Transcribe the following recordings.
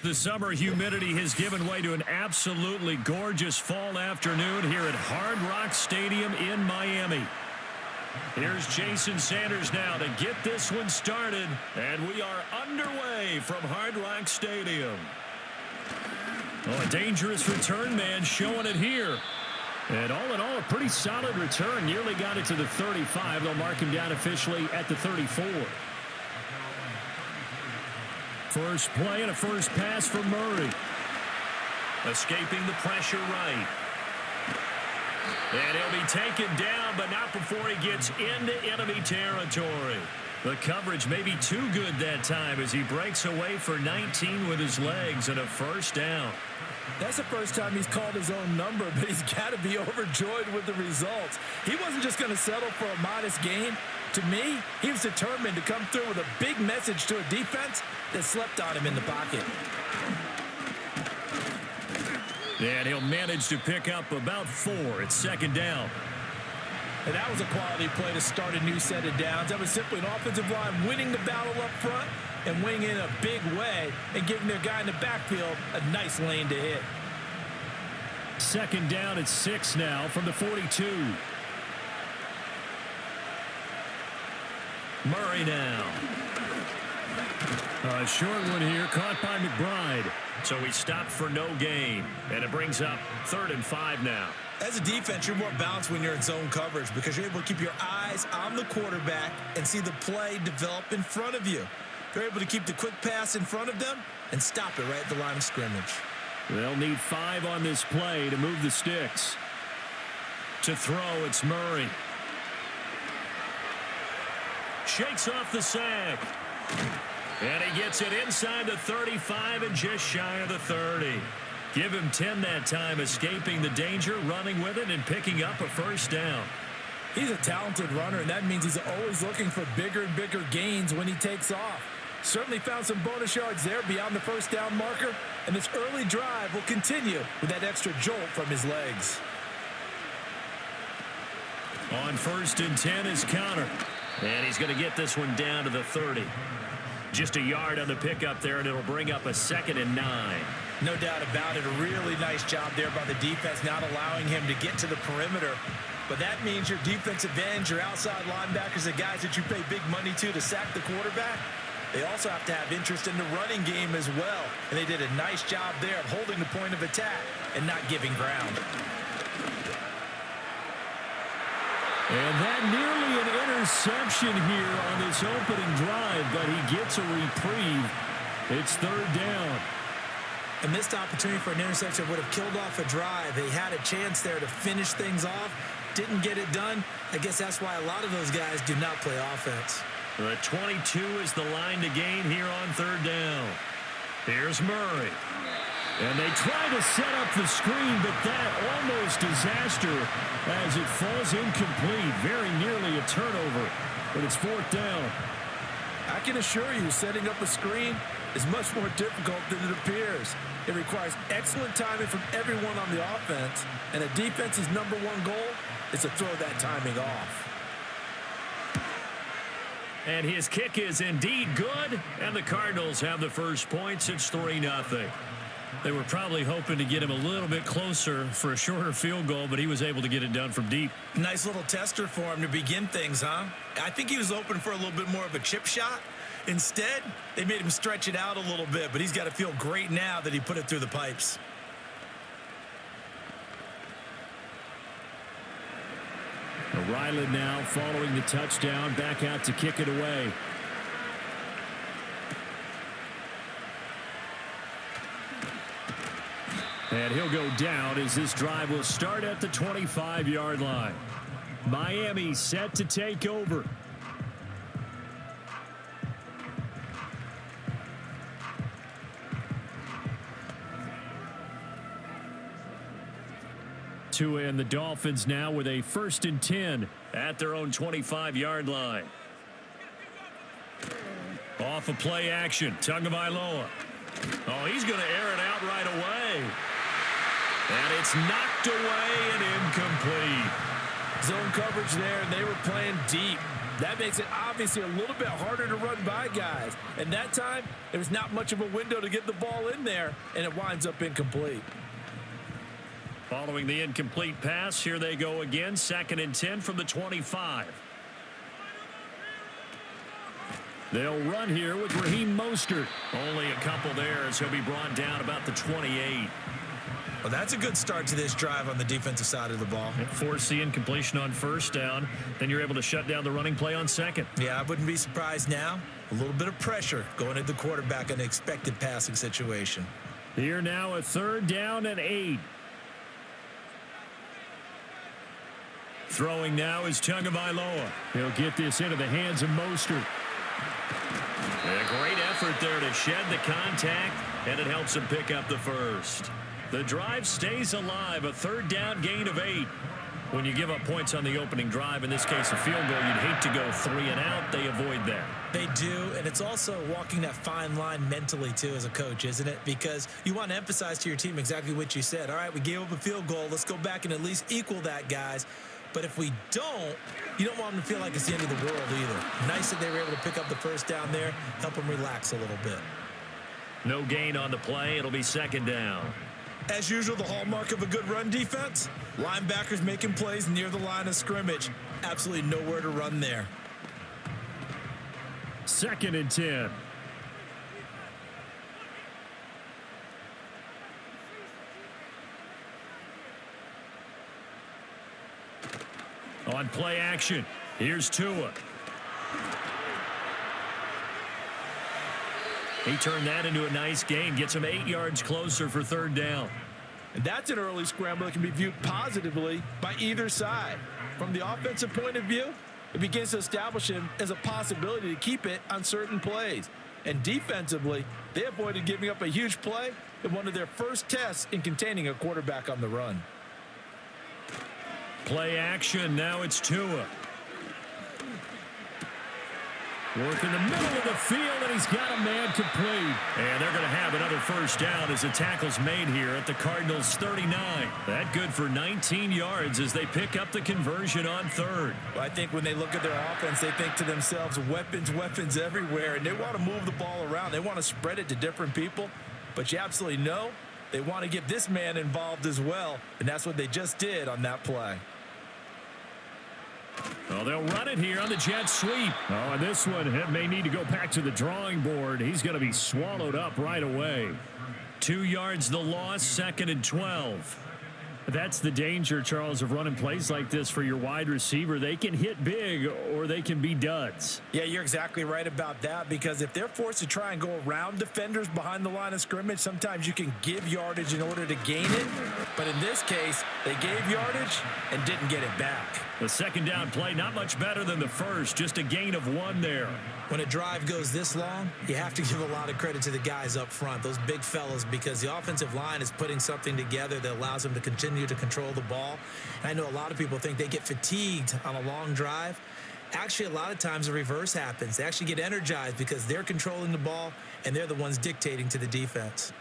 The summer humidity has given way to an absolutely gorgeous fall afternoon here at Hard Rock Stadium in Miami. Here's Jason Sanders now to get this one started, and we are underway from Hard Rock Stadium. Oh, a dangerous return man showing it here. And all in all, a pretty solid return. Nearly got it to the 35. They'll mark him down officially at the 34. First play and a first pass for Murray. Escaping the pressure right. And he'll be taken down, but not before he gets into enemy territory. The coverage may be too good that time as he breaks away for 19 with his legs and a first down. That's the first time he's called his own number, but he's got to be overjoyed with the results. He wasn't just going to settle for a modest gain. To me, he was determined to come through with a big message to a defense that slept on him in the pocket. And he'll manage to pick up about 4 at second down. And that was a quality play to start a new set of downs. That was simply an offensive line winning the battle up front and winning in a big way and giving their guy in the backfield a nice lane to hit. Second down at 6 now from the 42. Murray now. A short one here, caught by McBride. So he stopped for no gain, and it brings up 3rd and 5 now. As a defense, you're more balanced when you're in zone coverage because you're able to keep your eyes on the quarterback and see the play develop in front of you. They're able to keep the quick pass in front of them and stop it right at the line of scrimmage. They'll need 5 on this play to move the sticks. To throw, it's Murray. Shakes off the sack. And he gets it inside the 35 and just shy of the 30. Give him 10 that time, escaping the danger, running with it, and picking up a first down. He's a talented runner, and that means he's always looking for bigger and bigger gains when he takes off. Certainly found some bonus yards there beyond the first down marker, and this early drive will continue with that extra jolt from his legs. On 1st and 10 is Connor. And he's going to get this one down to the 30. Just a yard on the pickup there, and it'll bring up a 2nd and 9. No doubt about it. A really nice job there by the defense, not allowing him to get to the perimeter. But that means your defensive ends, your outside linebackers, the guys that you pay big money to sack the quarterback, they also have to have interest in the running game as well. And they did a nice job there of holding the point of attack and not giving ground. And that nearly an interception here on this opening drive, but he gets a reprieve. It's 3rd down. A missed opportunity for an interception would have killed off a drive. They had a chance there to finish things off. Didn't get it done. I guess that's why a lot of those guys do not play offense. The 22 is the line to gain here on 3rd down. Here's Murray. And they try to set up the screen, but that almost disaster as it falls incomplete. Very nearly a turnover, but it's 4th down. I can assure you, setting up a screen is much more difficult than it appears. It requires excellent timing from everyone on the offense, and a defense's #1 goal is to throw that timing off. And his kick is indeed good, and the Cardinals have the first points. It's 3-0. They were probably hoping to get him a little bit closer for a shorter field goal, but he was able to get it done from deep. Nice little tester for him to begin things, huh? I think he was open for a little bit more of a chip shot. Instead, they made him stretch it out a little bit, but he's got to feel great now that he put it through the pipes. Ryland now following the touchdown, back out to kick it away. And he'll go down as this drive will start at the 25-yard line. Miami set to take over. And the Dolphins now with a 1st and 10 at their own 25-yard line. Off of play action, Tagovailoa. Oh, he's going to air it out right away. And it's knocked away and incomplete. Zone coverage there, and they were playing deep. That makes it obviously a little bit harder to run by guys. And that time, there's not much of a window to get the ball in there, and it winds up incomplete. Following the incomplete pass, here they go again. 2nd and 10 from the 25. They'll run here with Raheem Mostert. Only a couple there as he'll be brought down about the 28. Well, that's a good start to this drive on the defensive side of the ball. Force the incompletion on 1st down. Then you're able to shut down the running play on 2nd. Yeah, I wouldn't be surprised now. A little bit of pressure going at the quarterback in an expected passing situation. Here now a 3rd down and 8. Throwing now is Tagovailoa. He'll get this into the hands of Mostert. A great effort there to shed the contact, and it helps him pick up the 1st. The drive stays alive, a 3rd down gain of 8. When you give up points on the opening drive, in this case a field goal, you'd hate to go 3 and out. They avoid that. They do, and it's also walking that fine line mentally, too, as a coach, isn't it? Because you want to emphasize to your team exactly what you said. All right, we gave up a field goal. Let's go back and at least equal that, guys. But if we don't, you don't want them to feel like it's the end of the world either. Nice that they were able to pick up the 1st down there, help them relax a little bit. No gain on the play. It'll be 2nd down. As usual, the hallmark of a good run defense, linebackers making plays near the line of scrimmage. Absolutely nowhere to run there. 2nd and 10. On play action, here's Tua. He turned that into a nice gain, gets him 8 yards closer for 3rd down. And that's an early scramble that can be viewed positively by either side. From the offensive point of view, it begins to establish him as a possibility to keep it on certain plays. And defensively, they avoided giving up a huge play in one of their first tests in containing a quarterback on the run. Play action, now it's Tua. Work in the middle of the field, and he's got a man complete. And they're going to have another 1st down as the tackle's made here at the Cardinals' 39. That good for 19 yards as they pick up the conversion on 3rd. Well, I think when they look at their offense, they think to themselves, weapons, weapons everywhere, and they want to move the ball around. They want to spread it to different people, but you absolutely know they want to get this man involved as well, and that's what they just did on that play. Oh, they'll run it here on the jet sweep. Oh, and this one may need to go back to the drawing board. He's going to be swallowed up right away. 2 yards the loss, 2nd and 12. That's the danger, Charles, of running plays like this for your wide receiver. They can hit big or they can be duds. Yeah, you're exactly right about that, because if they're forced to try and go around defenders behind the line of scrimmage, sometimes you can give yardage in order to gain it. But in this case, they gave yardage and didn't get it back. The 2nd down play, not much better than the 1st, just a gain of 1 there. When a drive goes this long, you have to give a lot of credit to the guys up front, those big fellas, because the offensive line is putting something together that allows them to continue to control the ball. And I know a lot of people think they get fatigued on a long drive. Actually, a lot of times the reverse happens. They actually get energized because they're controlling the ball and they're the ones dictating to the defense.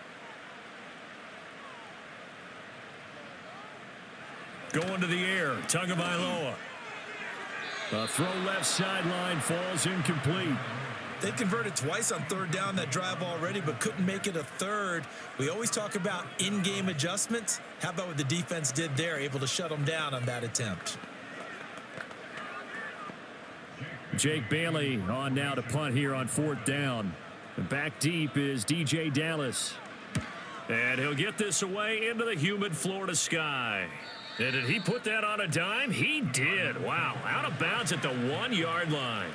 Going to the air, Tagovailoa. A throw left sideline, falls incomplete. They converted twice on 3rd down that drive already, but couldn't make it a 3rd. We always talk about in-game adjustments. How about what the defense did there, able to shut them down on that attempt? Jake Bailey on now to punt here on 4th down. Back deep is DJ Dallas. And he'll get this away into the humid Florida sky. And did he put that on a dime? He did. Wow. Out of bounds at the 1-yard line.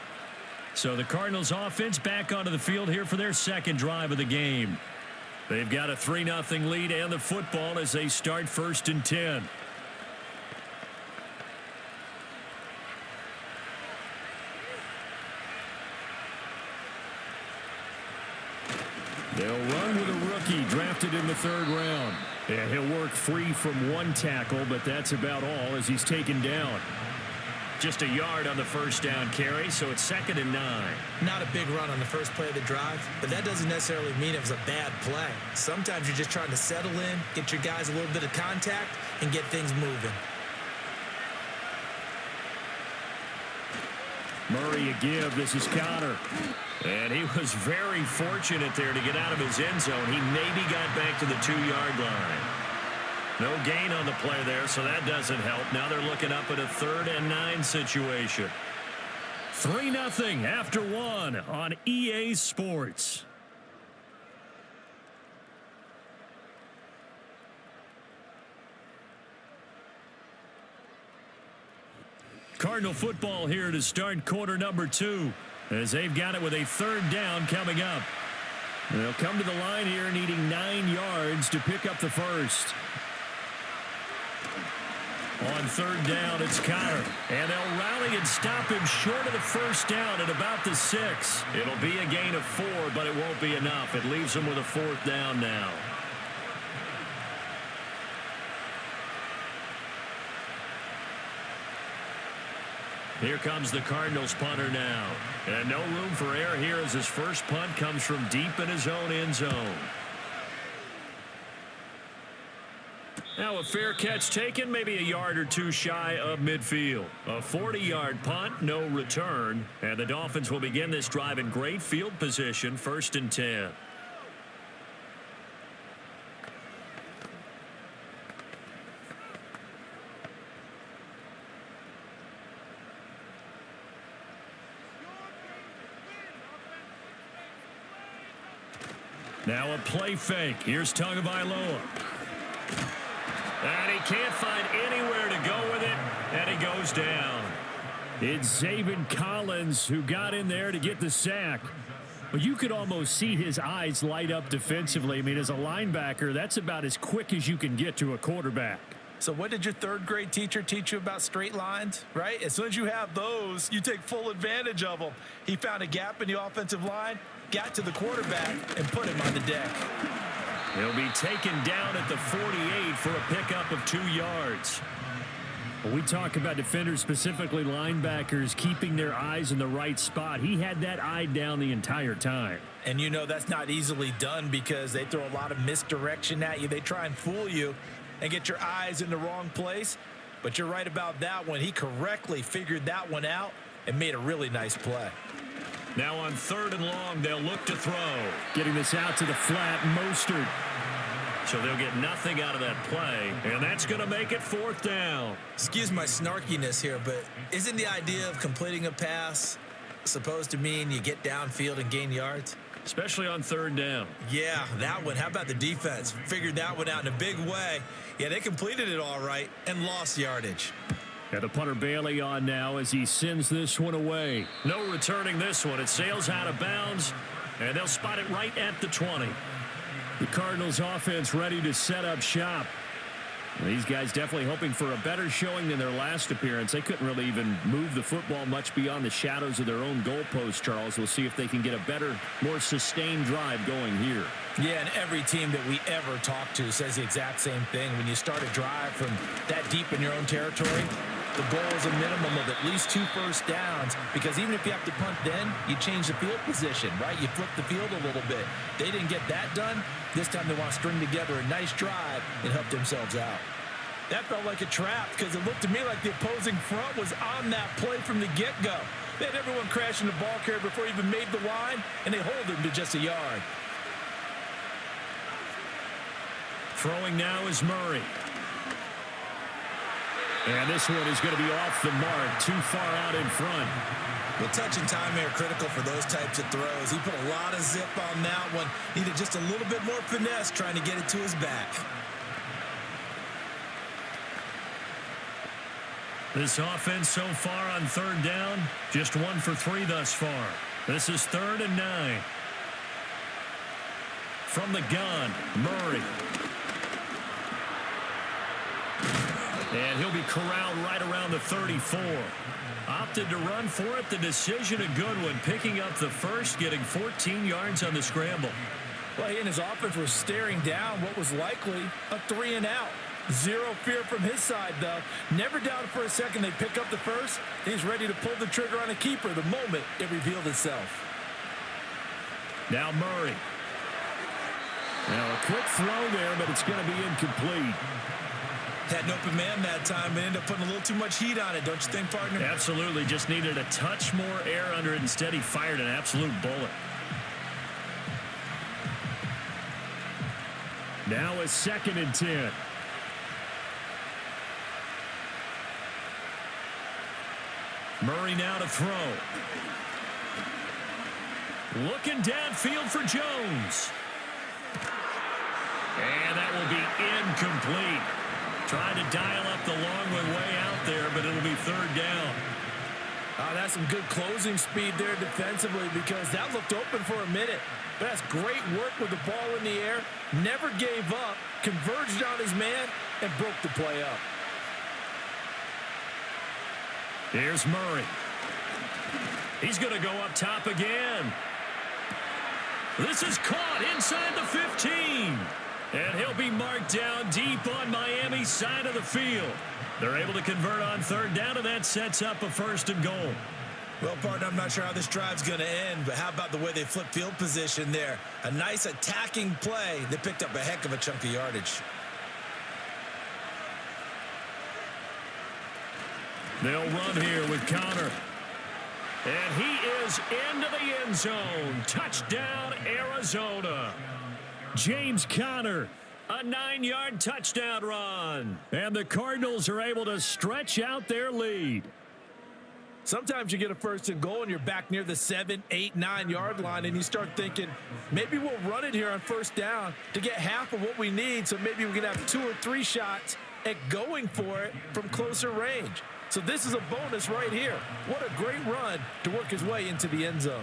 So the Cardinals offense back onto the field here for their 2nd drive of the game. They've got a 3-0 lead and the football as they start 1st and 10. They'll run with a rookie drafted in the 3rd round. And he'll work free from 1 tackle, but that's about all as he's taken down. Just a yard on the 1st down carry, so it's 2nd and 9. Not a big run on the first play of the drive, but that doesn't necessarily mean it was a bad play. Sometimes you're just trying to settle in, get your guys a little bit of contact, and get things moving. Murray a give. This is Connor. And he was very fortunate there to get out of his end zone. He maybe got back to the 2-yard line. No gain on the play there, so that doesn't help. Now they're looking up at a 3rd and 9 situation. 3-0 after 1 on EA Sports. Cardinal football here to start quarter number 2 as they've got it with a 3rd down coming up. They'll come to the line here needing 9 yards to pick up the first. On 3rd down, it's Connor. And they'll rally and stop him short of the first down at about the 6. It'll be a gain of 4, but it won't be enough. It leaves him with a 4th down now. Here comes the Cardinals punter now. And no room for error here as his first punt comes from deep in his own end zone. Now a fair catch taken, maybe a yard or 2 shy of midfield. A 40-yard punt, no return. And the Dolphins will begin this drive in great field position, 1st and 10. Now a play fake. Here's Tagovailoa. And he can't find anywhere to go with it, and he goes down. It's Zaven Collins who got in there to get the sack. But you could almost see his eyes light up defensively. I mean, as a linebacker, that's about as quick as you can get to a quarterback. So what did your 3rd grade teacher teach you about straight lines, right? As soon as you have those, you take full advantage of them. He found a gap in the offensive line, got to the quarterback, and put him on the deck. He'll be taken down at the 48 for a pickup of 2 yards. When we talk about defenders, specifically linebackers, keeping their eyes in the right spot, he had that eye down the entire time. And you know that's not easily done because they throw a lot of misdirection at you. They try and fool you and get your eyes in the wrong place. But you're right about that one. He correctly figured that one out and made a really nice play. Now on 3rd and long, they'll look to throw. Getting this out to the flat, Mostert. So they'll get nothing out of that play, and that's going to make it 4th down. Excuse my snarkiness here, but isn't the idea of completing a pass supposed to mean you get downfield and gain yards? Especially on 3rd down. Yeah, that one. How about the defense? Figured that one out in a big way. Yeah, they completed it all right and lost yardage. And the punter Bailey on now as he sends this one away. No returning this one. It sails out of bounds, and they'll spot it right at the 20. The Cardinals offense ready to set up shop. These guys definitely hoping for a better showing than their last appearance. They couldn't really even move the football much beyond the shadows of their own goalpost, Charles. We'll see if they can get a better, more sustained drive going here. Yeah, and every team that we ever talk to says the exact same thing. When you start a drive from that deep in your own territory, the goal is a minimum of at least 2 first downs, because even if you have to punt then, you change the field position, right? You flip the field a little bit. They didn't get that done. This time they want to string together a nice drive and help themselves out. That felt like a trap because it looked to me like the opposing front was on that play from the get-go. They had everyone crashing the ball carrier before he even made the line, and they hold him to just a yard. Throwing now is Murray. And this one is going to be off the mark, too far out in front. Well, touch and timing are critical for those types of throws. He put a lot of zip on that one. Needed just a little bit more finesse trying to get it to his back. This offense so far on 3rd down, just 1 for 3 thus far. This is 3rd and 9. From the gun, Murray. And he'll be corralled right around the 34. Opted to run for it. The decision a good one. Picking up the first, getting 14 yards on the scramble. Well, he and his offense were staring down what was likely a 3 and out. Zero fear from his side, though. Never doubted for a second they pick up the first. He's ready to pull the trigger on a keeper the moment it revealed itself. Now Murray. Now a quick throw there, but it's going to be incomplete. Had an open man that time, but ended up putting a little too much heat on it, don't you think, partner? Absolutely. Just needed a touch more air under it. Instead, he fired an absolute bullet. Now a 2nd and 10. Murray now to throw. Looking downfield for Jones. And that will be incomplete. Trying to dial up the long way out there, but it'll be 3rd down. That's some good closing speed there defensively because that looked open for a minute. But that's great work with the ball in the air. Never gave up, converged on his man, and broke the play up. Here's Murray. He's going to go up top again. This is caught inside the 15. And he'll be marked down deep on Miami's side of the field. They're able to convert on 3rd down, and that sets up a 1st and goal. Well, partner, I'm not sure how this drive's going to end, but how about the way they flip field position there? A nice attacking play that picked up a heck of a chunk of yardage. They'll run here with Connor. And he is into the end zone. Touchdown, Arizona. James Conner, a 9-yard touchdown run. And the Cardinals are able to stretch out their lead. Sometimes you get a 1st and goal and you're back near the 7, 8, 9-yard line and you start thinking, maybe we'll run it here on 1st down to get half of what we need, so maybe we can have 2 or 3 shots at going for it from closer range. So this is a bonus right here. What a great run to work his way into the end zone.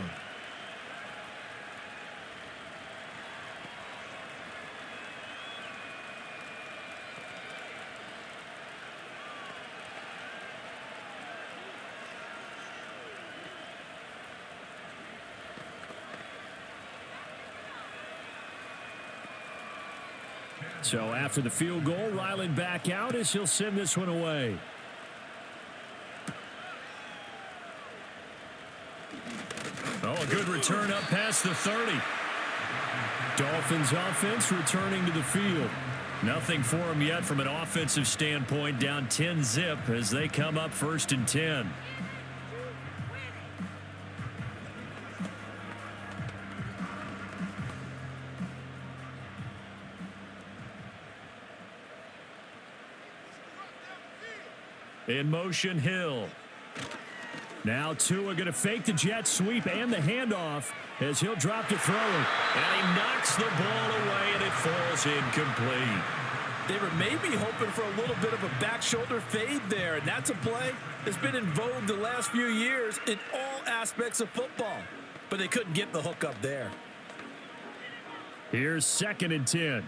So after the field goal, Ryland back out as he'll send this one away. Oh, a good return up past the 30. Dolphins offense returning to the field. Nothing for them yet from an offensive standpoint, down 10-zip as they come up 1st and 10. In motion, Hill. Now Tua going to fake the jet sweep and the handoff as he'll drop to throw. And he knocks the ball away, and it falls incomplete. They were maybe hoping for a little bit of a back shoulder fade there, and that's a play that's been in vogue the last few years in all aspects of football. But they couldn't get the hook up there. Here's 2nd and 10.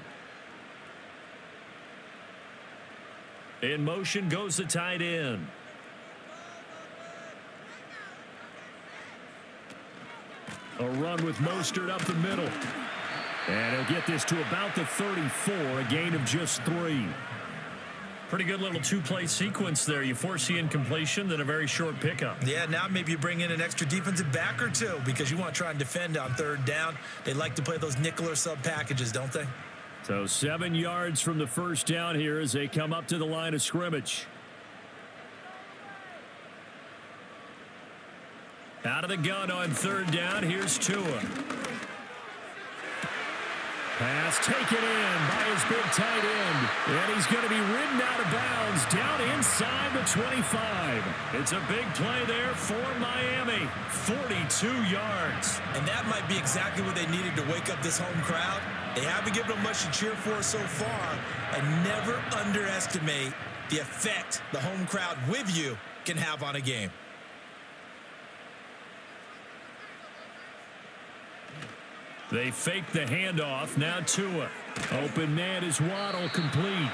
In motion goes the tight end. A run with Mostert up the middle. And he'll get this to about the 34, a gain of just 3. Pretty good little 2-play sequence there. You force the incompletion, then a very short pickup. Yeah, now maybe you bring in an extra defensive back or 2 because you want to try and defend on 3rd down. They like to play those nickel or sub packages, don't they? So 7 yards from the 1st down here as they come up to the line of scrimmage. Out of the gun on 3rd down. Here's Tua. Pass taken in by his big tight end. And he's going to be ridden out of bounds down inside the 25. It's a big play there for Miami. 42 yards. And that might be exactly what they needed to wake up this home crowd. They haven't given them much to cheer for so far. And never underestimate the effect the home crowd with you can have on a game. They fake the handoff. Now Tua. Open man is Waddle, complete.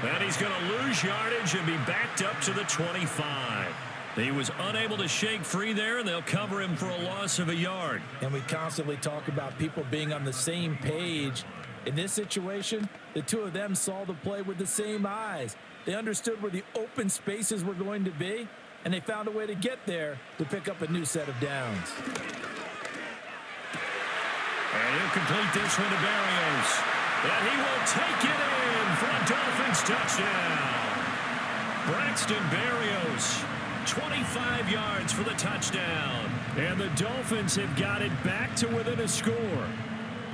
And he's going to lose yardage and be backed up to the 25. He was unable to shake free there, and they'll cover him for a loss of a yard. And we constantly talk about people being on the same page. In this situation, the two of them saw the play with the same eyes. They understood where the open spaces were going to be, and they found a way to get there to pick up a new set of downs. And he'll complete this one to Barrios. And he will take it in for a Dolphins touchdown. Braxton Berrios, 25 yards for the touchdown. And the Dolphins have got it back to within a score.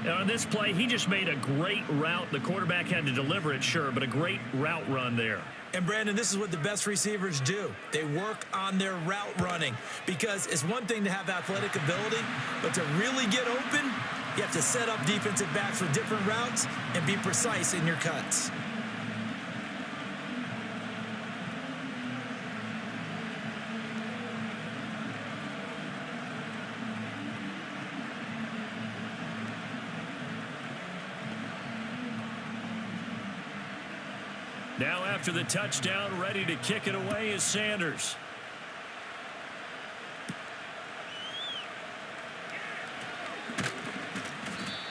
And on this play, he just made a great route. The quarterback had to deliver it, sure, but a great route run there. And, Brandon, this is what the best receivers do. They work on their route running because it's one thing to have athletic ability, but to really get open, you have to set up defensive backs with different routes and be precise in your cuts. Now after the touchdown, ready to kick it away is Sanders.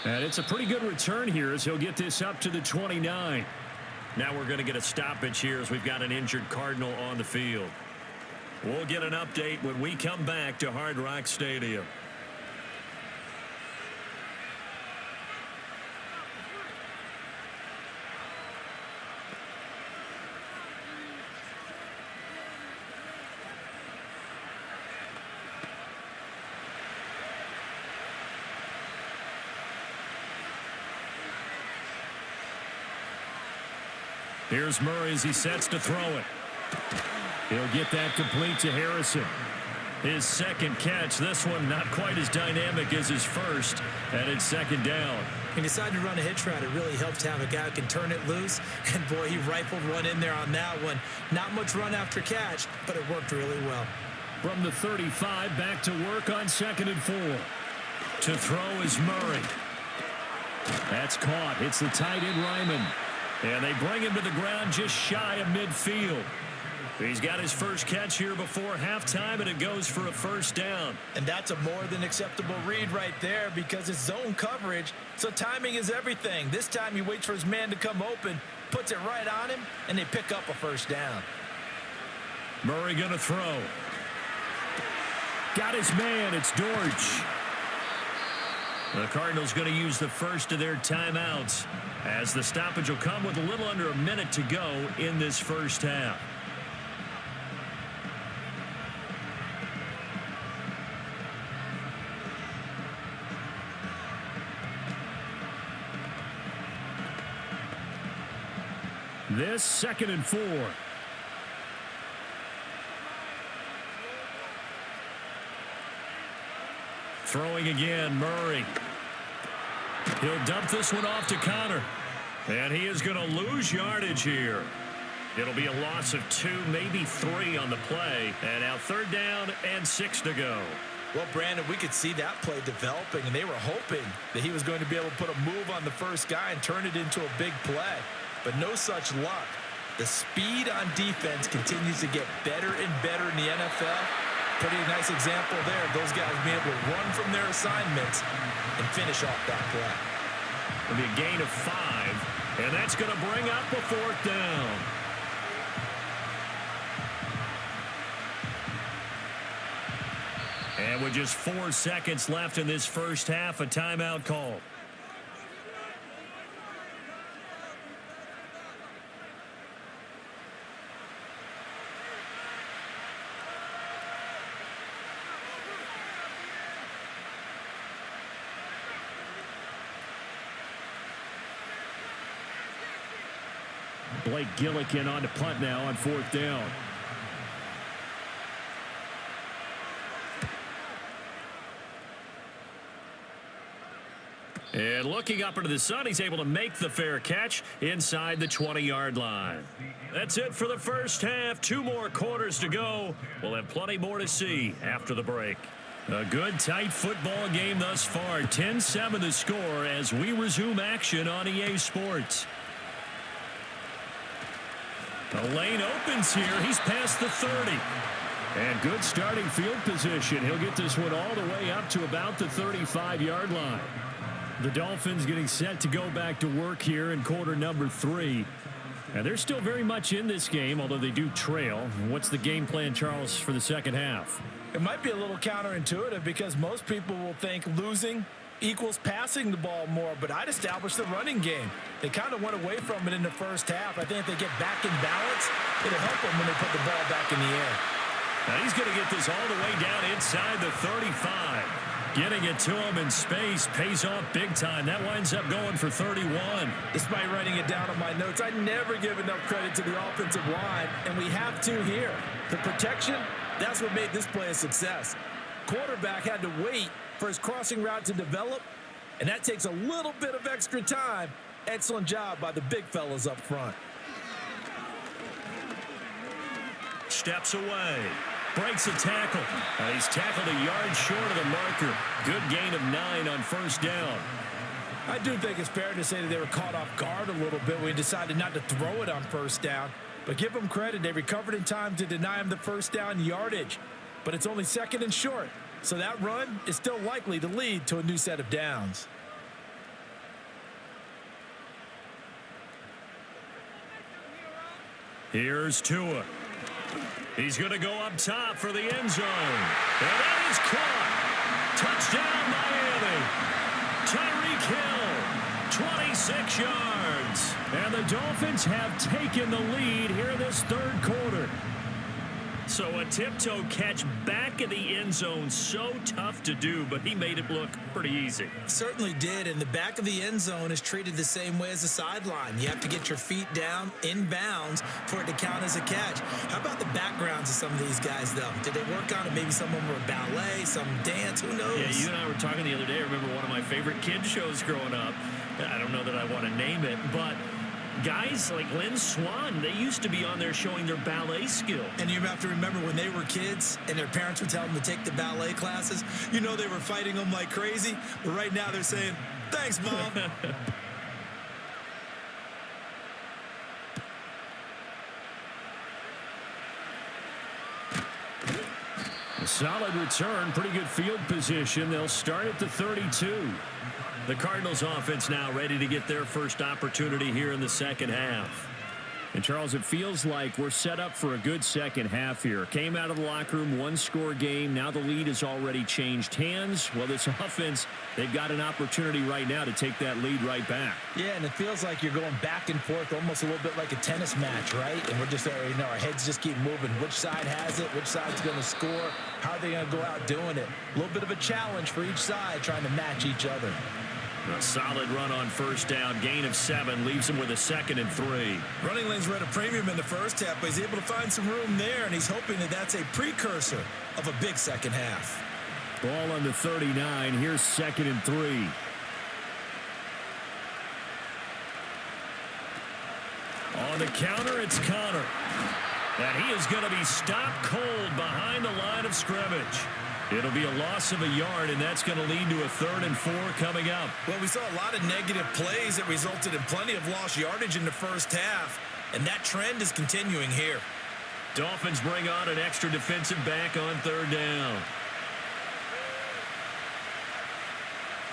And it's a pretty good return here as he'll get this up to the 29. Now we're going to get a stoppage here as we've got an injured Cardinal on the field. We'll get an update when we come back to Hard Rock Stadium. Here's Murray as he sets to throw it. He'll get that complete to Harrison. His second catch, this one not quite as dynamic as his first, and it's second down. He decided to run a hitch route. It really helps to have a guy who can turn it loose, and boy, he rifled one in there on that one. Not much run after catch, but it worked really well. From the 35, back to work on 2nd and 4. To throw is Murray. That's caught. It's the tight end Ryman. And they bring him to the ground just shy of midfield. He's got his first catch here before halftime, and it goes for a first down. And that's a more than acceptable read right there because it's zone coverage, so timing is everything. This time he waits for his man to come open, puts it right on him, and they pick up a first down. Murray going to throw. Got his man. It's Dortch. The Cardinals going to use the first of their timeouts as the stoppage will come with a little under a minute to go in this first half. This 2nd and 4. Throwing again, Murray. He'll dump this one off to Connor. And he is going to lose yardage here. It'll be a loss of 2, maybe 3 on the play. And now 3rd down and 6 to go. Well, Brandon, we could see that play developing, and they were hoping that he was going to be able to put a move on the first guy and turn it into a big play. But no such luck. The speed on defense continues to get better and better in the NFL. Pretty nice example there of those guys being able to run from their assignments and finish off that play. It'll be a gain of 5, and that's going to bring up a 4th down. And with just 4 seconds left in this first half, a timeout called. Blake Gillikin on to punt now on 4th down. And looking up into the sun, he's able to make the fair catch inside the 20-yard line. That's it for the first half. 2 more quarters to go. We'll have plenty more to see after the break. A good, tight football game thus far. 10-7 the score as we resume action on EA Sports. The lane opens here. He's past the 30. And good starting field position. He'll get this one all the way up to about the 35-yard line. The Dolphins getting set to go back to work here in quarter number 3. And they're still very much in this game, although they do trail. What's the game plan, Charles, for the second half? It might be a little counterintuitive because most people will think losing equals passing the ball more, but I'd establish the running game. They kind of went away from it in the first half. I think if they get back in balance, it'll help them when they put the ball back in the air. Now he's going to get this all the way down inside the 35. Getting it to him in space pays off big time. That winds up going for 31. Despite writing it down on my notes, I never give enough credit to the offensive line, and we have to here. The protection, that's what made this play a success. Quarterback had to wait for his crossing route to develop, and that takes a little bit of extra time. Excellent job by the big fellas up front. Steps away. Breaks a tackle. He's tackled a yard short of the marker. Good gain of 9 on first down. I do think it's fair to say that they were caught off guard a little bit when he decided not to throw it on first down. But give them credit. They recovered in time to deny him the first down yardage. But it's only second and short. So that run is still likely to lead to a new set of downs. Here's Tua. He's going to go up top for the end zone. And that is caught. Touchdown, Miami. Tyreek Hill, 26 yards. And the Dolphins have taken the lead here in this third quarter. So a tiptoe catch back in the end zone, so tough to do, but he made it look pretty easy. Certainly did, and the back of the end zone is treated the same way as the sideline. You have to get your feet down in bounds for it to count as a catch. How about the backgrounds of some of these guys, though? Did they work on it? Maybe some of them were ballet, some dance, who knows? Yeah, you and I were talking the other day. I remember one of my favorite kids shows growing up. I don't know that I want to name it, but guys like Lynn Swan, they used to be on there showing their ballet skill. And you have to remember when they were kids and their parents would tell them to take the ballet classes, you know they were fighting them like crazy. But right now they're saying, thanks, Mom. A solid return, pretty good field position. They'll start at the 32. The Cardinals offense now ready to get their first opportunity here in the second half. And, Charles, it feels like we're set up for a good second half here. Came out of the locker room, one-score game. Now the lead has already changed hands. Well, this offense, they've got an opportunity right now to take that lead right back. Yeah, and it feels like you're going back and forth, almost a little bit like a tennis match, right? And we're just, our heads just keep moving. Which side has it? Which side's going to score? How are they going to go out doing it? A little bit of a challenge for each side trying to match each other. A solid run on first down. Gain of 7 leaves him with a 2nd and 3. Running lanes were at a premium in the first half, but he's able to find some room there, and he's hoping that that's a precursor of a big second half. Ball on the 39. Here's 2nd and 3. On the counter, it's Connor. And he is going to be stopped cold behind the line of scrimmage. It'll be a loss of a yard, and that's going to lead to a 3rd and 4 coming up. Well, we saw a lot of negative plays that resulted in plenty of lost yardage in the first half, and that trend is continuing here. Dolphins bring on an extra defensive back on 3rd down.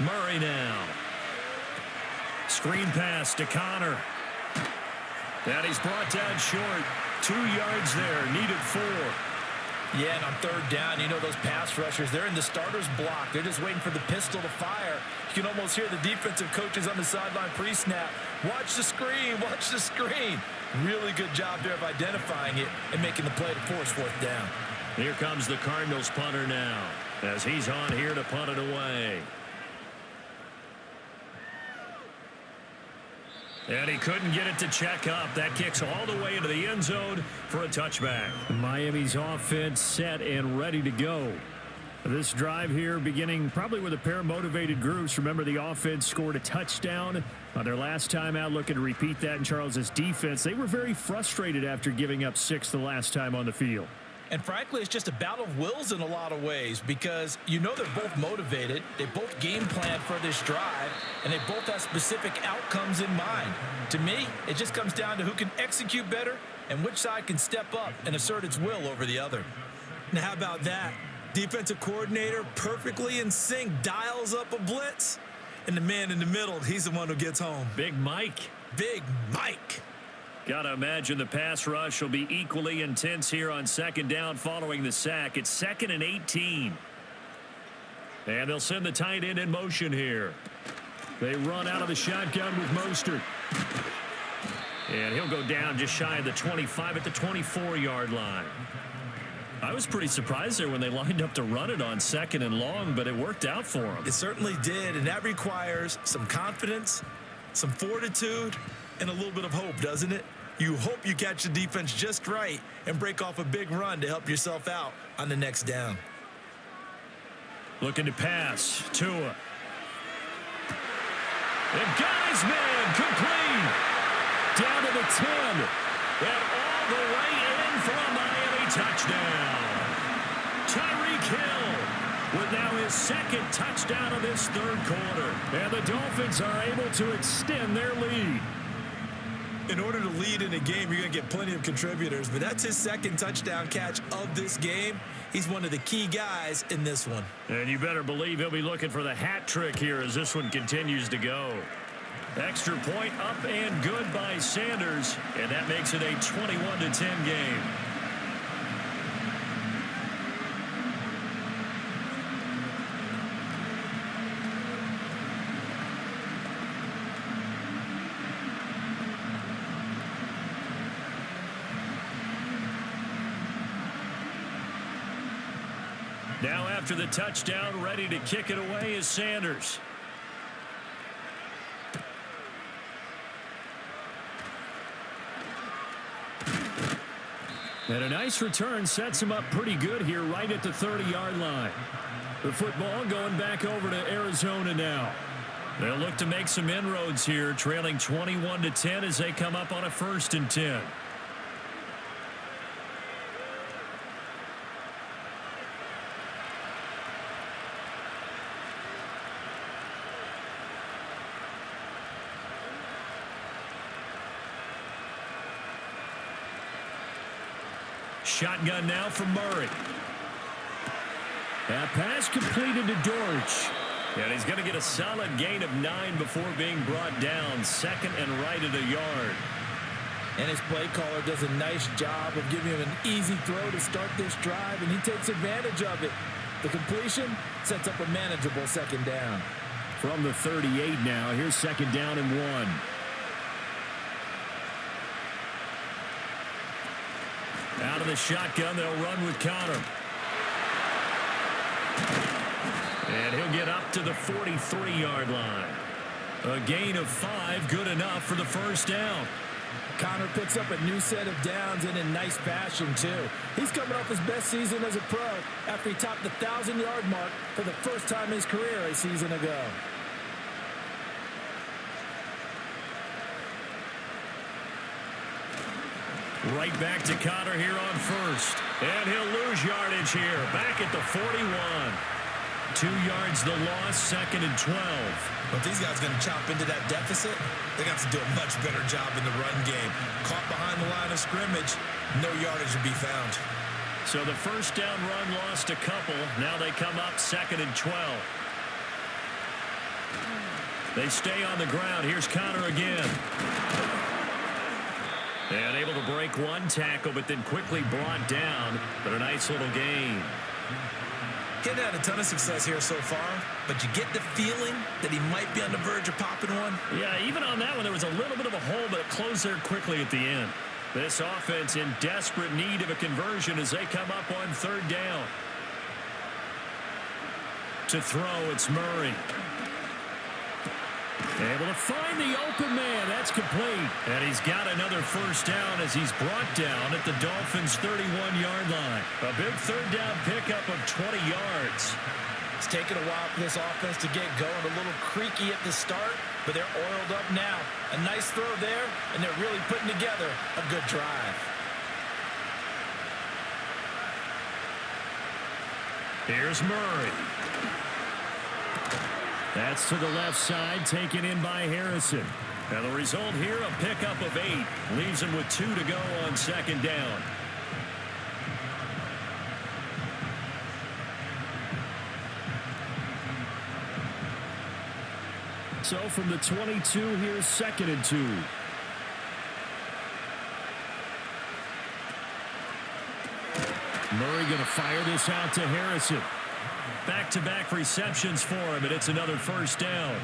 Murray now. Screen pass to Connor. And he's brought down short. 2 yards there, needed 4. Yeah, and on 3rd down, you know those pass rushers, they're in the starter's block. They're just waiting for the pistol to fire. You can almost hear the defensive coaches on the sideline pre-snap. Watch the screen, watch the screen. Really good job there of identifying it and making the play to force 4th down. Here comes the Cardinals punter now as he's on here to punt it away. And he couldn't get it to check up. That kicks all the way into the end zone for a touchback. Miami's offense set and ready to go. This drive here beginning probably with a pair of motivated groups. Remember, the offense scored a touchdown on their last time out. Looking to repeat that in Charles's defense. They were very frustrated after giving up 6 the last time on the field. And frankly, it's just a battle of wills in a lot of ways because you know they're both motivated. They both game plan for this drive, and they both have specific outcomes in mind. To me, it just comes down to who can execute better and which side can step up and assert its will over the other. Now, how about that? Defensive coordinator perfectly in sync dials up a blitz, and the man in the middle, he's the one who gets home. Big Mike. Big Mike. Got to imagine the pass rush will be equally intense here on 2nd down following the sack. It's 2nd and 18. And they'll send the tight end in motion here. They run out of the shotgun with Mostert. And he'll go down just shy of the 25 at the 24-yard line. I was pretty surprised there when they lined up to run it on 2nd and long, but it worked out for them. It certainly did, and that requires some confidence, some fortitude, and a little bit of hope, doesn't it? You hope you catch the defense just right and break off a big run to help yourself out on the next down. Looking to pass. Tua. And guy's man complete. Down to the 10. And all the way in for a Miami touchdown. Tyreek Hill with now his 2nd touchdown of this 3rd quarter. And the Dolphins are able to extend their lead. In order to lead in a game, you're going to get plenty of contributors, but that's his 2nd touchdown catch of this game. He's one of the key guys in this one. And you better believe he'll be looking for the hat trick here as this one continues to go. Extra point up and good by Sanders, and that makes it a 21-10 game. Now after the touchdown, ready to kick it away is Sanders. And a nice return sets him up pretty good here right at the 30-yard line. The football going back over to Arizona now. They'll look to make some inroads here, trailing 21-10 as they come up on a 1st and 10. Shotgun now for Murray. That pass completed to Dortch. And he's going to get a solid gain of 9 before being brought down. 2nd and right at a yard. And his play caller does a nice job of giving him an easy throw to start this drive, and he takes advantage of it. The completion sets up a manageable 2nd down. From the 38 now, here's 2nd down and 1. Out of the shotgun, they'll run with Connor. And he'll get up to the 43-yard line. A gain of 5, good enough for the 1st down. Connor picks up a new set of downs and in nice fashion, too. He's coming off his best season as a pro after he topped the 1,000-yard mark for the first time in his career a season ago. Right back to Connor here on 1st. And he'll lose yardage here. Back at the 41. 2 yards the loss, 2nd and 12. But these guys are going to chop into that deficit. They're going to have to do a much better job in the run game. Caught behind the line of scrimmage, no yardage to be found. So the 1st down run lost a couple. Now they come up 2nd and 12. They stay on the ground. Here's Connor again. And able to break one tackle, but then quickly brought down. But a nice little gain. Getting had a ton of success here so far, but you get the feeling that he might be on the verge of popping one. Yeah, even on that one, there was a little bit of a hole, but it closed there quickly at the end. This offense in desperate need of a conversion as they come up on 3rd down. To throw, it's Murray. Able to find the open man. That's complete. And he's got another 1st down as he's brought down at the Dolphins' 31-yard line. A big 3rd down pickup of 20 yards. It's taken a while for this offense to get going. A little creaky at the start, but they're oiled up now. A nice throw there, and they're really putting together a good drive. Here's Murray. That's to the left side, taken in by Harrison. And the result here, a pickup of 8. Leaves him with 2 to go on 2nd down. So from the 22, here's 2nd and 2. Murray going to fire this out to Harrison. Back-to-back receptions for him, and it's another first down.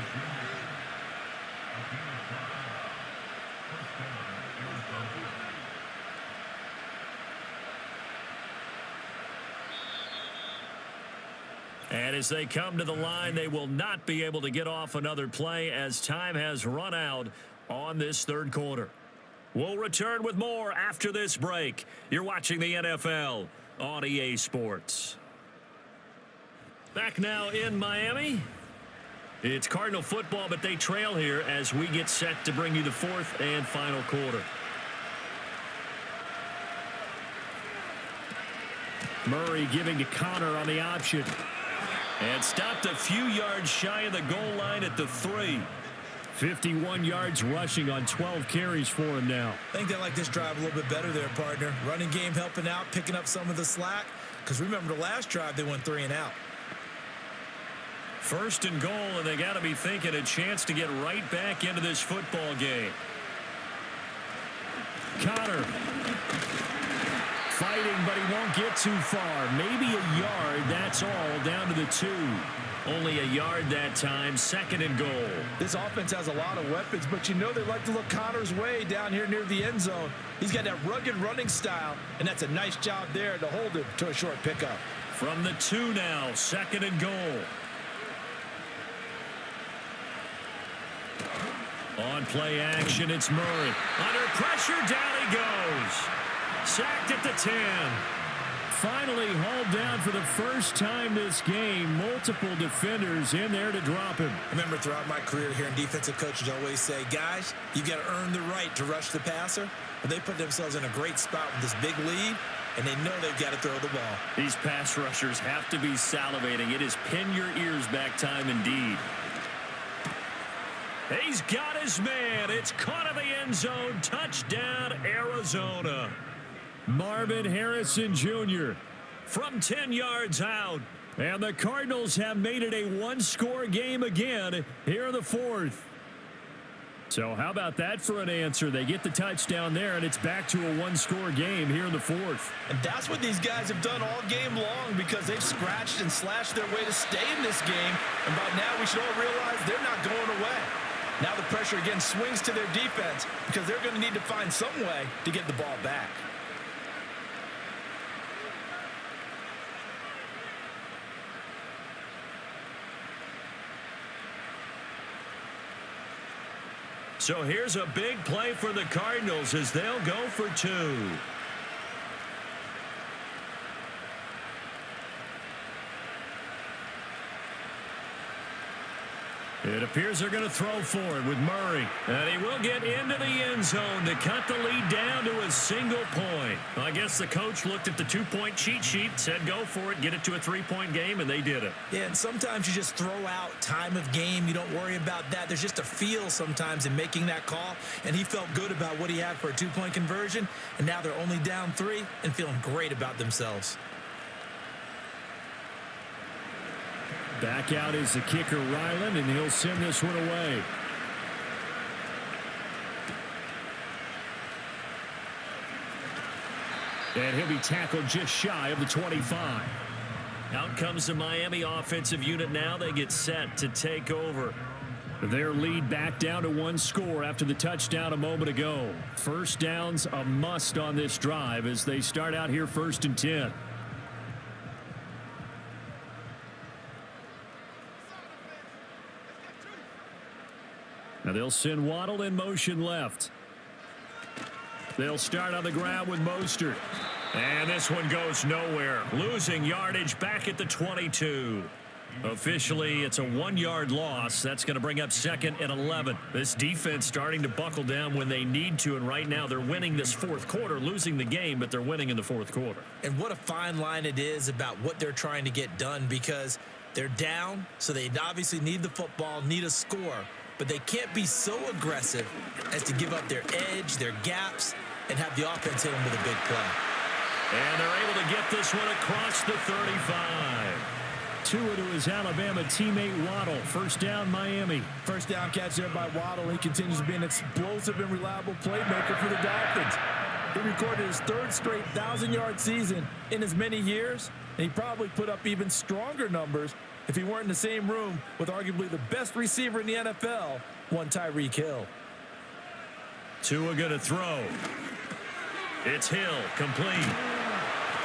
And as they come to the line, they will not be able to get off another play as time has run out on this third quarter. We'll return with more after this break. You're watching the NFL on EA Sports. Back now in Miami. It's Cardinal football, but they trail here as we get set to bring you the fourth and final quarter. Murray giving to Connor on the option. And stopped a few yards shy of the goal line at the 3. 51 yards rushing on 12 carries for him now. I think they like this drive a little bit better there, partner. Running game helping out, picking up some of the slack. Because remember the last drive, they went 3 and out. First and goal, and they got to be thinking a chance to get right back into this football game. Connor. Fighting, but he won't get too far. Maybe a yard, that's all, down to the 2. Only a yard that time, second and goal. This offense has a lot of weapons, but you know they like to look Connor's way down here near the end zone. He's got that rugged running style, and that's a nice job there to hold him to a short pickup. From the 2 now, second and goal. On play action, it's Murray. Under pressure, down he goes. Sacked at the 10. Finally hauled down for the first time this game. Multiple defenders in there to drop him. I remember throughout my career hearing defensive coaches always say, guys, you got to earn the right to rush the passer. But they put themselves in a great spot with this big lead, and they know they've got to throw the ball. These pass rushers have to be salivating. It is pin your ears back time indeed. He's got his man. It's caught in the end zone. Touchdown, Arizona. Marvin Harrison Jr. from 10 yards out. And the Cardinals have made it a one-score game again here in the fourth. So how about that for an answer? They get the touchdown there, and it's back to a one-score game here in the fourth. And that's what these guys have done all game long because they've scratched and slashed their way to stay in this game. And by now we should all realize they're not going away. Now the pressure again swings to their defense because they're going to need to find some way to get the ball back. So here's a big play for the Cardinals as they'll go for 2. It appears they're going to throw for it with Murray. And he will get into the end zone to cut the lead down to a single point. I guess the coach looked at the 2-point cheat sheet, said go for it, get it to a 3-point game, and they did it. Yeah, and sometimes you just throw out time of game. You don't worry about that. There's just a feel sometimes in making that call, and he felt good about what he had for a 2-point conversion, and now they're only down 3 and feeling great about themselves. Back out is the kicker, Ryland, and he'll send this one away. And he'll be tackled just shy of the 25. Out comes the Miami offensive unit now. They get set to take over. Their lead back down to 1 score after the touchdown a moment ago. First down's a must on this drive as they start out here 1st and 10. Now they'll send Waddle in motion left. They'll start on the ground with Mostert. And this one goes nowhere. Losing yardage back at the 22. Officially, it's a 1-yard loss. That's going to bring up 2nd and 11. This defense starting to buckle down when they need to, and right now they're winning this fourth quarter, losing the game, but they're winning in the fourth quarter. And what a fine line it is about what they're trying to get done because they're down, so they obviously need the football, need a score. But they can't be so aggressive as to give up their edge, their gaps, and have the offense hit them with a big play. And they're able to get this one across the 35. Tua to his Alabama teammate Waddle. First down, Miami. First down catch there by Waddle. He continues to be an explosive and reliable playmaker for the Dolphins. He recorded his third straight 1,000-yard season in as many years, and he probably put up even stronger numbers if he weren't in the same room with arguably the best receiver in the NFL, one Tyreek Hill. Tua going to throw. It's Hill, complete.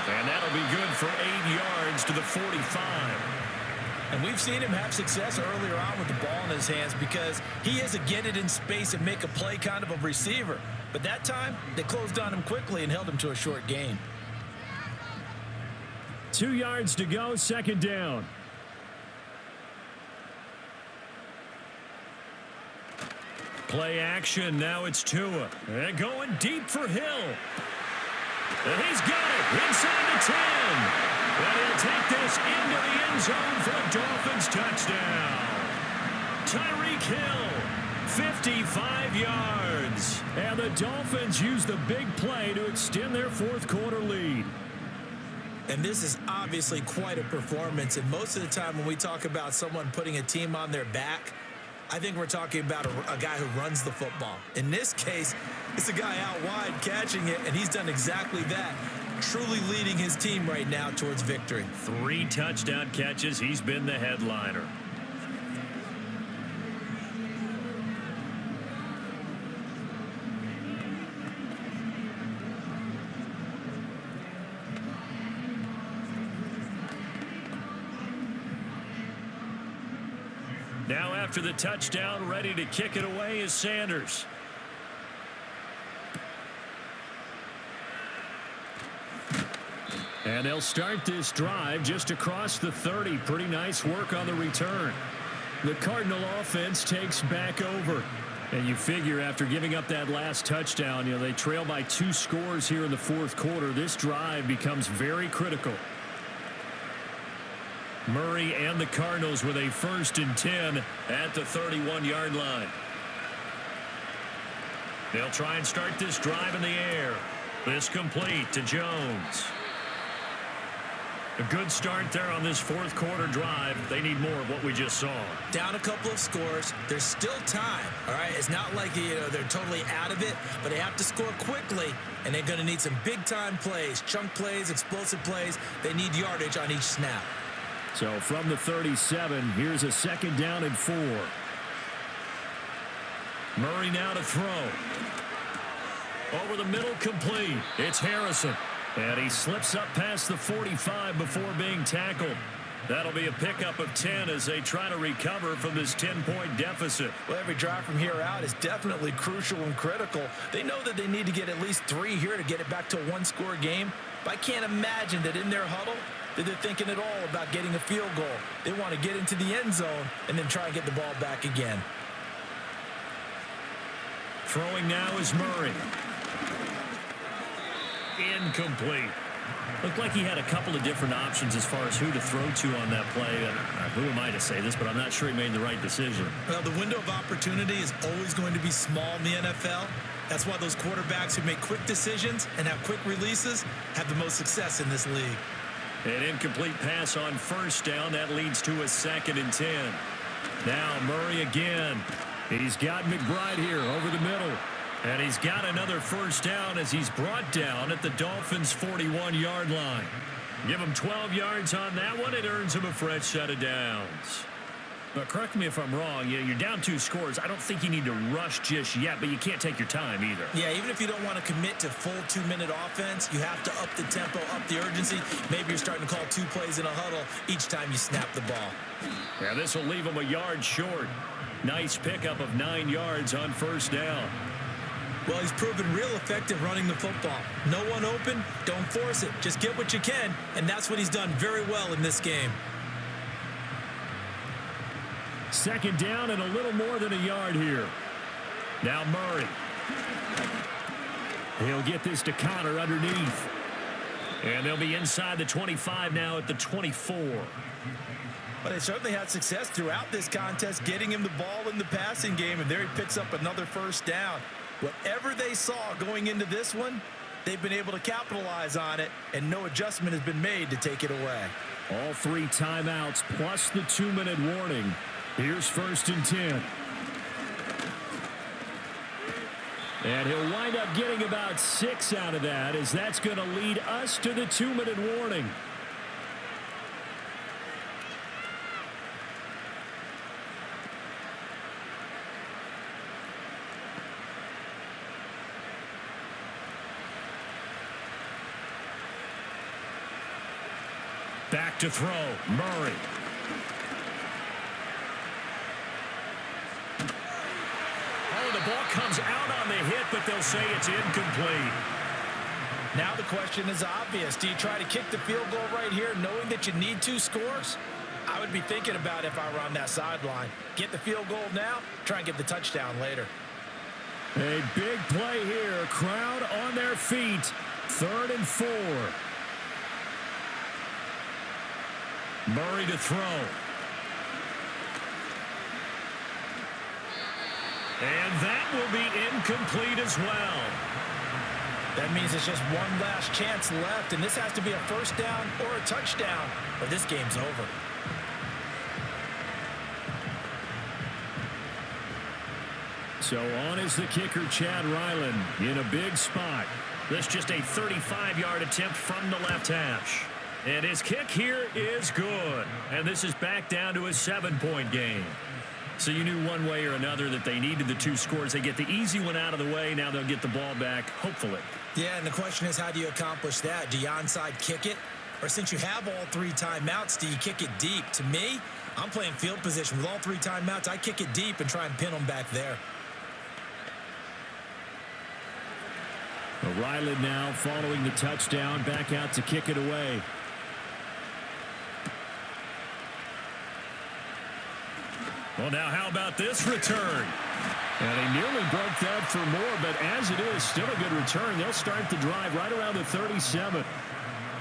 And that'll be good for 8 yards to the 45. And we've seen him have success earlier on with the ball in his hands because he is a get it in space and make a play kind of a receiver. But that time, they closed on him quickly and held him to a short gain. 2 yards to go, second down. Play action, now it's Tua. And going deep for Hill. And he's got it inside the 10. And he'll take this into the end zone for a Dolphins touchdown. Tyreek Hill, 55 yards. And the Dolphins use the big play to extend their fourth quarter lead. And this is obviously quite a performance. And most of the time when we talk about someone putting a team on their back, I think we're talking about a guy who runs the football. In this case, it's a guy out wide catching it, and he's done exactly that, truly leading his team right now towards victory. 3 touchdown catches. He's been the headliner. Now after the touchdown, ready to kick it away is Sanders. And they'll start this drive just across the 30. Pretty nice work on the return. The Cardinal offense takes back over. And you figure after giving up that last touchdown, they trail by 2 scores here in the fourth quarter. This drive becomes very critical. Murray and the Cardinals with a 1st and 10 at the 31-yard line. They'll try and start this drive in the air. This complete to Jones. A good start there on this fourth quarter drive. They need more of what we just saw. Down a couple of scores. There's still time. All right, it's not like they're totally out of it, but they have to score quickly, and they're going to need some big-time plays, chunk plays, explosive plays. They need yardage on each snap. So from the 37, here's a 2nd down and 4. Murray now to throw. Over the middle, complete. It's Harrison. And he slips up past the 45 before being tackled. That'll be a pickup of 10 as they try to recover from this 10-point deficit. Well, every drive from here out is definitely crucial and critical. They know that they need to get at least 3 here to get it back to a 1-score game. But I can't imagine that in their huddle that they're thinking at all about getting a field goal. They want to get into the end zone and then try and get the ball back again. Throwing now is Murray. Incomplete. Looked like he had a couple of different options as far as who to throw to on that play. Who am I to say this, but I'm not sure he made the right decision. Well, the window of opportunity is always going to be small in the NFL. That's why those quarterbacks who make quick decisions and have quick releases have the most success in this league. An incomplete pass on 1st down. That leads to a 2nd and 10. Now Murray again. He's got McBride here over the middle. And he's got another 1st down as he's brought down at the Dolphins' 41-yard line. Give him 12 yards on that one. It earns him a fresh set of downs. But correct me if I'm wrong. You're down 2 scores. I don't think you need to rush just yet, but you can't take your time either. Yeah, even if you don't want to commit to full 2-minute offense, you have to up the tempo, up the urgency. Maybe you're starting to call 2 plays in a huddle each time you snap the ball. Yeah, this will leave him a yard short. Nice pickup of 9 yards on 1st down. Well, he's proven real effective running the football. No one open, don't force it. Just get what you can, and that's what he's done very well in this game. 2nd down and a little more than a yard here. Now Murray. He'll get this to Connor underneath. And they'll be inside the 25 now at the 24. But they certainly had success throughout this contest, getting him the ball in the passing game, and there he picks up another 1st down. Whatever they saw going into this one, they've been able to capitalize on it, and no adjustment has been made to take it away. All 3 timeouts plus the 2-minute warning. Here's 1st and 10. And he'll wind up getting about 6 out of that, as that's going to lead us to the 2-minute warning. Back to throw, Murray. Oh, the ball comes out on the hit, but they'll say it's incomplete. Now the question is obvious. Do you try to kick the field goal right here knowing that you need 2 scores? I would be thinking about it if I were on that sideline. Get the field goal now, try and get the touchdown later. A big play here. Crowd on their feet. 3rd and 4. Murray to throw. And that will be incomplete as well. That means it's just one last chance left, and this has to be a first down or a touchdown, or this game's over. So on is the kicker, Chad Ryland, in a big spot. This just a 35-yard attempt from the left hash. And his kick here is good. And this is back down to a 7-point game. So you knew one way or another that they needed the 2 scores. They get the easy one out of the way. Now they'll get the ball back, hopefully. Yeah, and the question is, how do you accomplish that? Do you onside kick it? Or since you have all 3 timeouts, do you kick it deep? To me, I'm playing field position. With all 3 timeouts, I kick it deep and try and pin them back there. Ryland now following the touchdown, back out to kick it away. Well, now how about this return? And he nearly broke that for more, but as it is, still a good return. They'll start the drive right around the 37.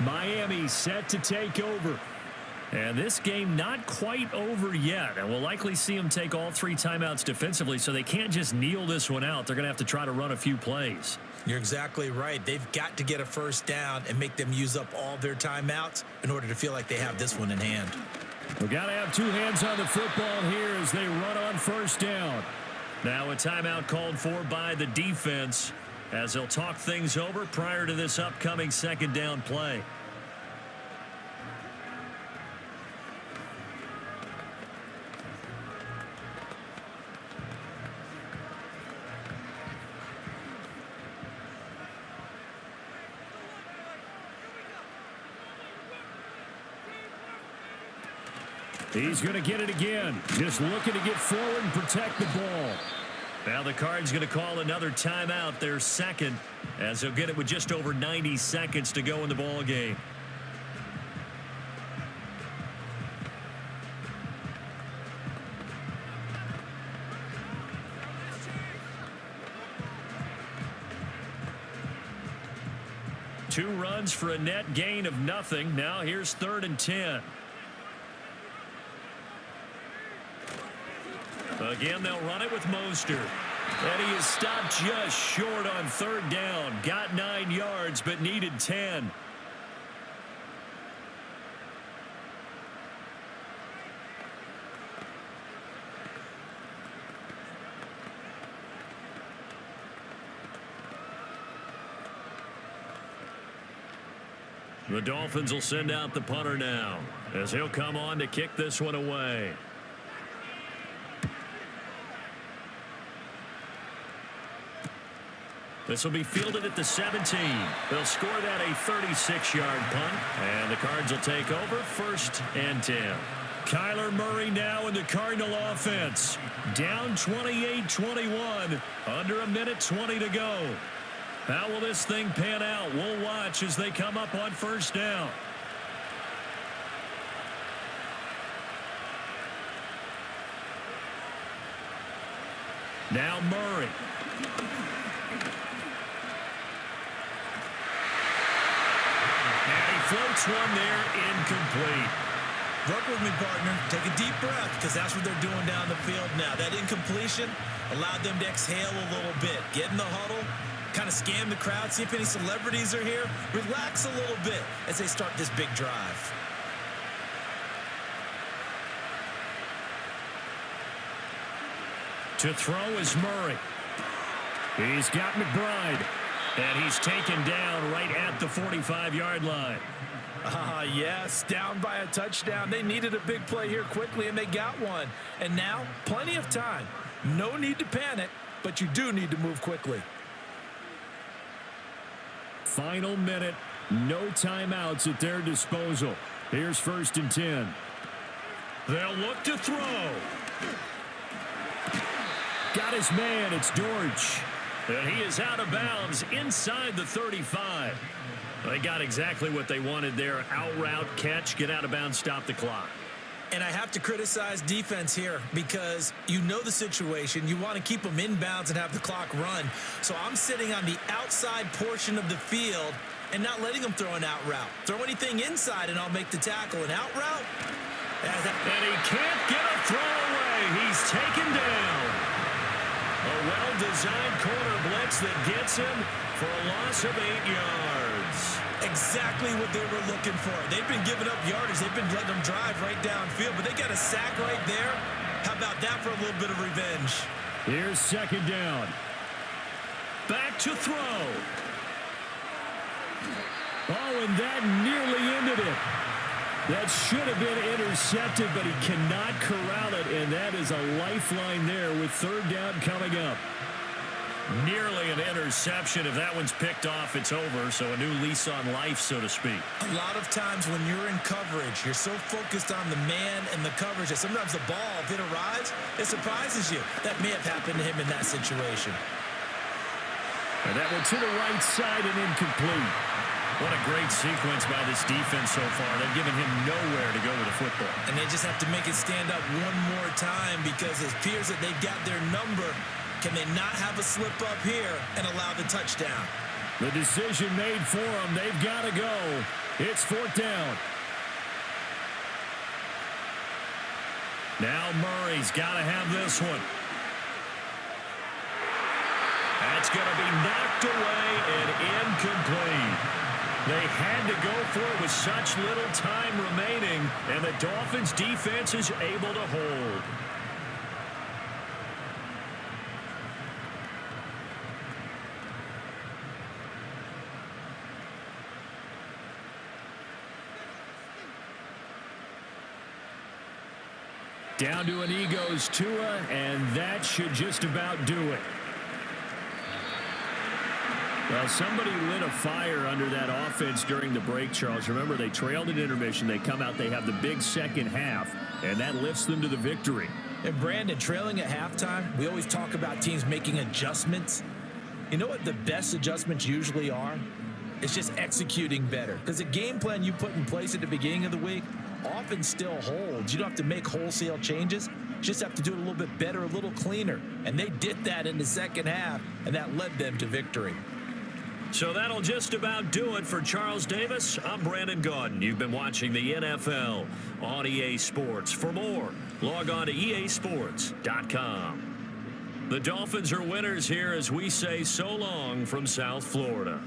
Miami set to take over. And this game not quite over yet. And we'll likely see them take all 3 timeouts defensively, so they can't just kneel this one out. They're going to have to try to run a few plays. You're exactly right. They've got to get a first down and make them use up all their timeouts in order to feel like they have this one in hand. We've got to have 2 hands on the football here as they run on first down. Now a timeout called for by the defense as they'll talk things over prior to this upcoming 2nd down play. He's going to get it again. Just looking to get forward and protect the ball. Now the Cards going to call another timeout, their 2nd, as they'll get it with just over 90 seconds to go in the ball game. Two runs for a net gain of nothing. Now here's 3rd and 10. Again, they'll run it with Mostert. And he is stopped just short on 3rd down. Got 9 yards, but needed 10. The Dolphins will send out the punter now, as he'll come on to kick this one away. This will be fielded at the 17. They'll score that a 36-yard punt, and the Cards will take over 1st and 10. Kyler Murray now in the Cardinal offense. Down 28-21, under a minute 20 to go. How will this thing pan out? We'll watch as they come up on 1st down. Now Murray. Floats one there, incomplete. Work with me, partner. Take a deep breath, because that's what they're doing down the field now. That incompletion allowed them to exhale a little bit. Get in the huddle, kind of scan the crowd, see if any celebrities are here. Relax a little bit as they start this big drive. To throw is Murray. He's got McBride. And he's taken down right at the 45-yard line. Yes, down by a touchdown. They needed a big play here quickly, and they got one. And now, plenty of time. No need to panic, but you do need to move quickly. Final minute. No timeouts at their disposal. Here's 1st and 10. They'll look to throw. Got his man. It's Dortch. And he is out of bounds inside the 35. They got exactly what they wanted there. Out route, catch, get out of bounds, stop the clock. And I have to criticize defense here because you know the situation. You want to keep them inbounds and have the clock run. So I'm sitting on the outside portion of the field and not letting them throw an out route. Throw anything inside and I'll make the tackle. An out route? And he can't get a throw away. He's taken down. A well-designed corner blitz that gets him for a loss of 8 yards. Exactly what they were looking for. They've been giving up yardage. They've been letting them drive right downfield, but they got a sack right there. How about that for a little bit of revenge? Here's 2nd down. Back to throw. Oh, and that nearly ended it. That should have been intercepted, but he cannot corral it, and that is a lifeline there with 3rd down coming up. Nearly an interception. If that one's picked off, it's over, so a new lease on life, so to speak. A lot of times when you're in coverage, you're so focused on the man and the coverage that sometimes the ball, if it arrives, it surprises you. That may have happened to him in that situation. And that one to the right side and incomplete. What a great sequence by this defense so far. They've given him nowhere to go with the football. And they just have to make it stand up one more time because it appears that they've got their number. Can they not have a slip up here and allow the touchdown? The decision made for them. They've got to go. It's 4th down. Now Murray's got to have this one. That's going to be knocked away and incomplete. They had to go for it with such little time remaining, and the Dolphins defense is able to hold. Down to an E goes Tua, and that should just about do it. Well, somebody lit a fire under that offense during the break, Charles. Remember, they trailed at intermission. They come out, they have the big second half, and that lifts them to the victory. And, Brandon, trailing at halftime, we always talk about teams making adjustments. You know what the best adjustments usually are? It's just executing better. Because the game plan you put in place at the beginning of the week often still holds. You don't have to make wholesale changes. You just have to do it a little bit better, a little cleaner. And they did that in the second half, and that led them to victory. So that'll just about do it for Charles Davis. I'm Brandon Gaudin. You've been watching the NFL on EA Sports. For more, log on to easports.com. The Dolphins are winners here as we say so long from South Florida.